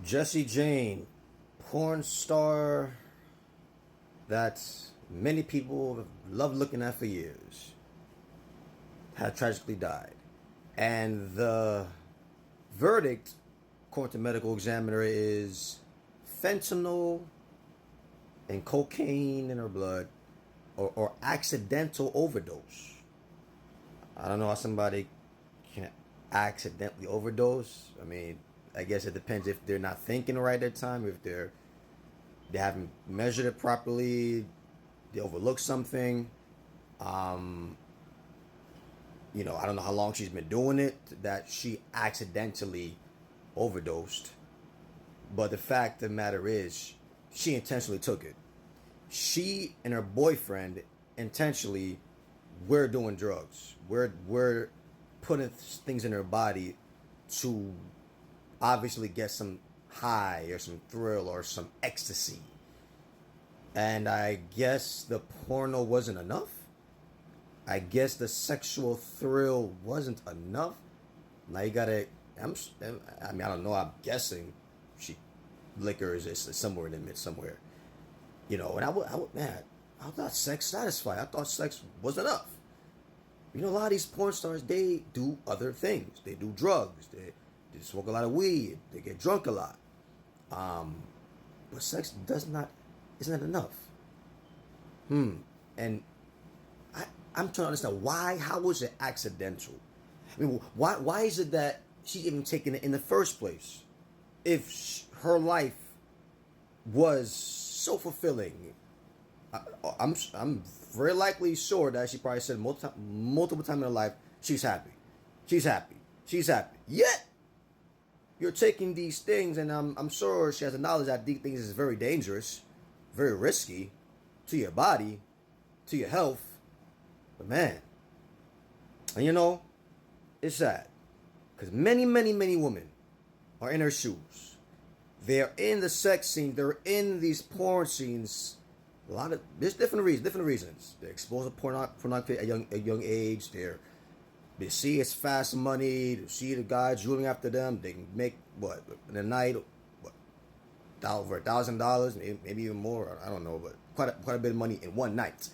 Jessie Jane, porn star that many people have loved looking at for years, had tragically died. And the verdict, according to medical examiner, is fentanyl and cocaine in her blood, or accidental overdose. I don't know how somebody can accidentally overdose. I mean, I guess it depends if they're not thinking right at the time, if they haven't measured it properly, they overlooked something. Um, I don't know how long she's been doing it that she accidentally overdosed. But the fact of the matter is, she intentionally took it. She and her boyfriend intentionally were doing drugs. We're putting things in her body to obviously get some high or some thrill or some ecstasy. And I guess the porno wasn't enough. I guess the sexual thrill wasn't enough. Now you gotta. I mean, I don't know. I'm guessing she liquor is somewhere in the mid somewhere. And man, I thought sex satisfied. I thought sex was enough. A lot of these porn stars, they do other things. They do drugs. They smoke a lot of weed. They get drunk a lot. But sex isn't enough. And I'm trying to understand why. How was it accidental? I mean, why is it that she's even taking it in the first place? If her life was so fulfilling, I'm very likely sure that she probably said multiple times in her life, she's happy, she's happy, she's happy. Yet you're taking these things, and I'm sure she has the knowledge that these things is very dangerous, very risky to your body, to your health. But man, and it's sad because many, many, many women are in her shoes. They're in the sex scene. They're in these porn scenes. There's different reasons. They're exposed to pornography at a young age. They see it's fast money. They see the guy drooling after them. They can make what in a night, over $1,000, maybe even more. I don't know, but quite a bit of money in one night.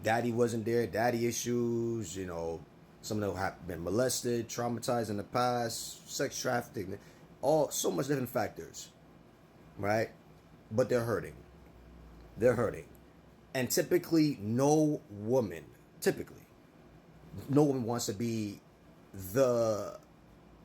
Daddy wasn't there. Daddy issues. Some of them have been molested, traumatized in the past, sex trafficking, so much different factors, right? But they're hurting. They're hurting. And typically no woman wants to be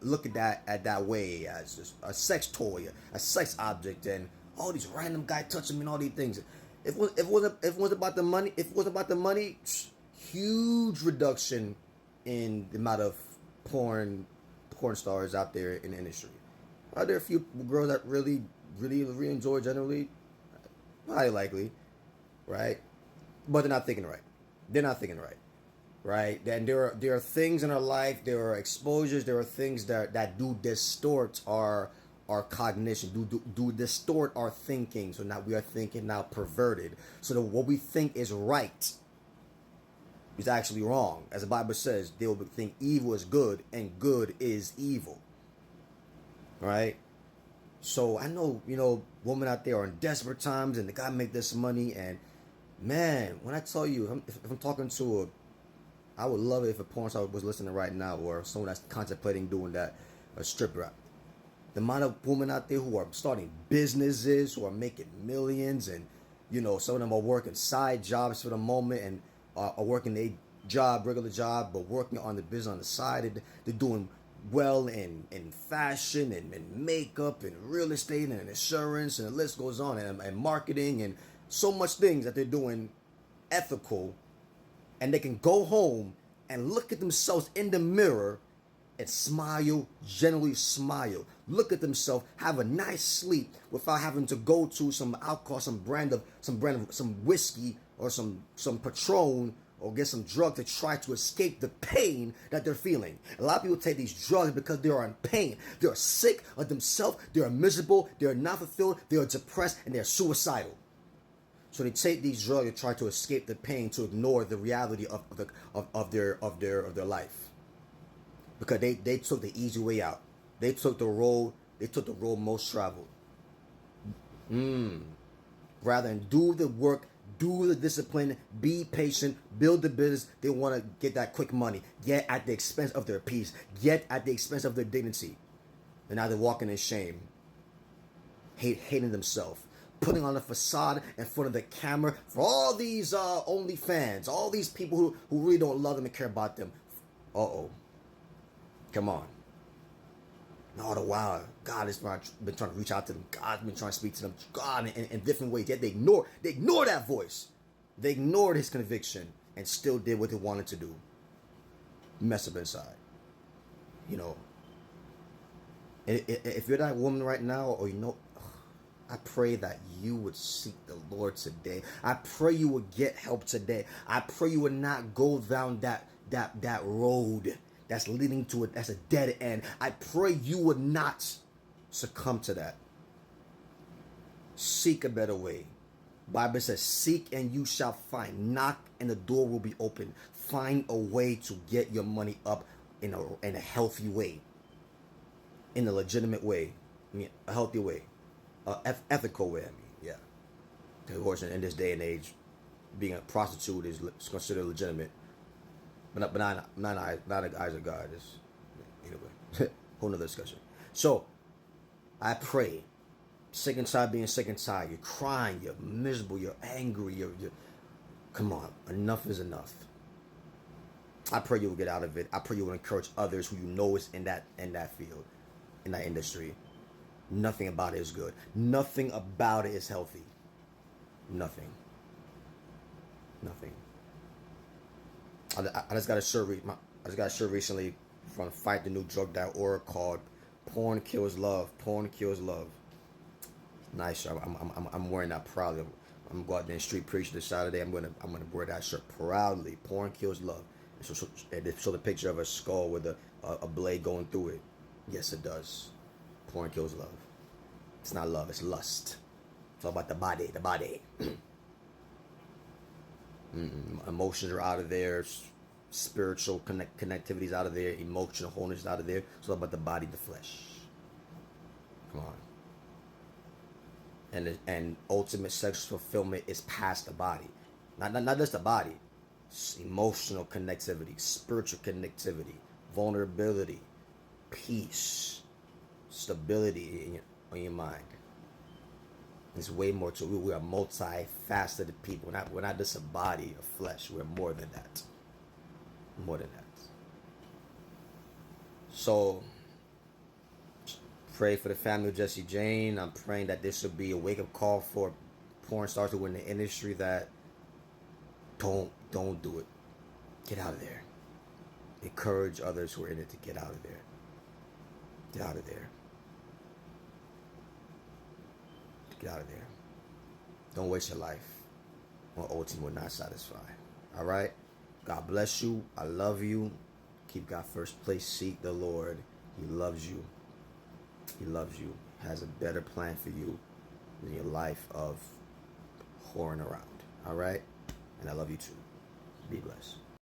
look at that way as just a sex toy, a sex object, and all these random guy touching me and all these things. If it wasn't about the money, huge reduction in the amount of porn stars out there in the industry. Are there a few girls that really enjoy generally? Highly likely, right? But they're not thinking right. Right? And there are things in our life. There are exposures. There are things that do distort our cognition, do distort our thinking. So now we are thinking now perverted. So that what we think is right is actually wrong. As the Bible says, they will think evil is good and good is evil. Right? So I know, women out there are in desperate times and they gotta make this money. And man, when I tell you, if I'm talking to I would love it if a porn star was listening right now, or someone that's contemplating doing that, a stripper. The amount of women out there who are starting businesses, who are making millions, and some of them are working side jobs for the moment and are working a regular job, but working on the business on the side. They're doing well in fashion and makeup and real estate and insurance, and the list goes on, and marketing, and so much things that they're doing ethical, and they can go home and look at themselves in the mirror and smile, generally smile. Look at themselves, have a nice sleep without having to go to some alcohol, some whiskey or some Patron, or get some drug to try to escape the pain that they're feeling. A lot of people take these drugs because they are in pain. They are sick of themselves. They are miserable. They are not fulfilled. They are depressed, and they are suicidal. So they take these drugs to try to escape the pain, to ignore the reality of their life, because they took the easy way out. They took the road They took the road most traveled. Rather than do the work, do the discipline, be patient, build the business, they want to get that quick money, yet at the expense of their peace, yet at the expense of their dignity. And now they're walking in shame, hating themselves, putting on a facade in front of the camera for all these OnlyFans, all these people who really don't love them and care about them. Uh-oh. Come on. And all the while, God has been trying to reach out to them. God's been trying to speak to them. God in different ways. Yet they ignore that voice. They ignored his conviction and still did what they wanted to do. Mess up inside. You know. If you're that woman right now, or I pray that you would seek the Lord today. I pray you would get help today. I pray you would not go down that road that's leading to it. That's a dead end. I pray you would not succumb to that. Seek a better way. Bible says, seek and you shall find. Knock and the door will be open. Find a way to get your money up in a healthy way. In a legitimate way. I mean, a healthy way. Ethical way, yeah. Of course, in this day and age, being a prostitute is considered legitimate. But not in the eyes of God. Anyway, whole nother discussion. So, I pray, sick and tired being sick and tired. You're crying, you're miserable, you're angry, you're come on, enough is enough. I pray you will get out of it. I pray you will encourage others who you know is in that field, in that industry. Nothing about it is good. Nothing about it is healthy. Nothing. I just got a shirt. I just got a shirt recently from FightTheNewDrug.org called "Porn Kills Love." Porn kills love. Nice shirt. I'm wearing that proudly. I'm gonna go out there and street preach this Saturday. I'm gonna wear that shirt proudly. Porn kills love. And they show the picture of a skull with a blade going through it. Yes, it does. Porn kills love. It's not love. It's lust. It's all about the body. The body. Emotions are out of there. Spiritual connectivity is out of there. Emotional wholeness is out of there. It's all about the body, the flesh. Come on. And ultimate sexual fulfillment is past the body. Not just the body. It's emotional connectivity, spiritual connectivity, vulnerability, peace, stability in your mind. There's way more to it. We are multifaceted people. We're not just a body of flesh. We're more than that. More than that. So, pray for the family of Jesse Jane. I'm praying that this will be a wake-up call for porn stars who are in the industry that don't do it. Get out of there. Encourage others who are in it to get out of there. Get out of there. Get out of there. Don't waste your life on OT will not satisfy. All right? God bless you. I love you. Keep God first place. Seek the Lord. He loves you. He loves you. Has a better plan for you than your life of whoring around. All right? And I love you too. Be blessed.